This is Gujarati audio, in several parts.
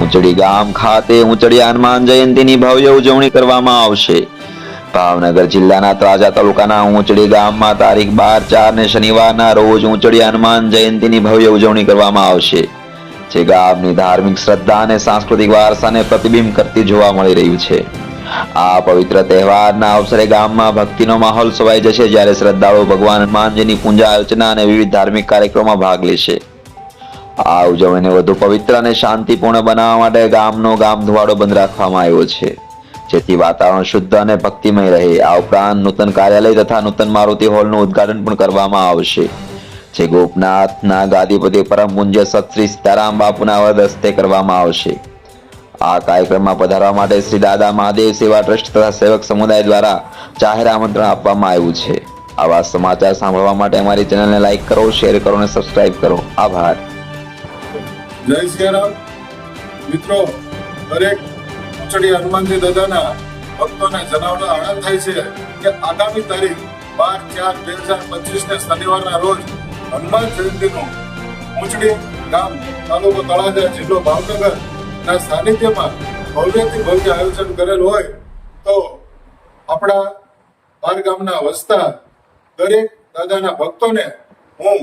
ઊંચડી ગામ ખાતે ઊંચડી હનુમાન જયંતીની ભવ્ય ઉજવણી કરવામાં આવશે। ભાવનગર જિલ્લાના ત્રાજા તાલુકાના ઊંચડી ગામમાં તારીખ 12/4 ને શનિવારના રોજ ઊંચડી હનુમાન જયંતીની ભવ્ય ઉજવણી કરવામાં આવશે, જે ગામની ધાર્મિક શ્રદ્ધા અને સાંસ્કૃતિક વારસાને પ્રતિબિંબ કરતી જોવા મળી રહ્યું છે। આ પવિત્ર તહેવારના અવસરે ગામમાં ભક્તિનો માહોલ છવાઈ જશે, જ્યારે શ્રદ્ધાળુઓ ભગવાન હનુમાનજીની પૂજા અર્ચના અને વિવિધ ધાર્મિક કાર્યક્રમોમાં ભાગ લેશે। આ ઉજવણીને વધુ પવિત્ર અને શાંતિપૂર્ણ બનાવવા માટે ગામનો ગામધુવાડો બંધ રાખવામાં આવ્યો છે, જેથી વાતાવરણ શુદ્ધ અને ભક્તિમય રહે। આ ઉપરાંત નૂતન કાર્યાલય તથા નૂતન મારુતિ હોલનું ઉદ્ઘાટન પણ કરવામાં આવશે, જે ગોપનાથના ગાદીપતિ પરમ પૂજ્ય સત શ્રી સીતારામ બાપુના વરદ હસ્તે કરવામાં આવશે। આ કાર્યક્રમમાં પધારવા માટે શ્રી દાદા મહાદેવ સેવા ટ્રસ્ટ તથા સેવક સમુદાય દ્વારા જાહેર આમંત્રણ આપવામાં આવ્યું છે। આવા સમાચાર સાંભળવા માટે અમારી ચેનલને લાઈક કરો, શેર કરો અને સબસ્ક્રાઇબ કરો। આભાર। જય સિયારામ મિત્રો, દરેક ઊંચડી હનુમાનજી દાદાના ભક્તોને જણાવવાનો આનંદ થાય છે કે આગામી તારીખ 12/4/2025 ને શનિવારના રોજ હનુમાન જયંતીનું ઊંચડી ગામ તાલુકો તળાજા જિલ્લો ભાવનગર ના સાનિધ્યમાં ભવ્યથી ભવ્ય આયોજન કરેલ હોય, તો આપણા બાર ગામના વસતા દરેક દાદાના ભક્તોને હું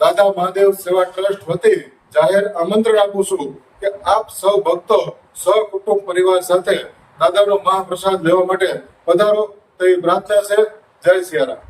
દાદા મહાદેવ સેવા ટ્રસ્ટ વતી જાહેર આમંત્રણ આપું છું કે આપ સૌ ભક્તો સહકુટુંબ પરિવાર સાથે દાદાનો મહાપ્રસાદ લેવા માટે પધારો તેવી પ્રાર્થના છે। જય સિયારામ।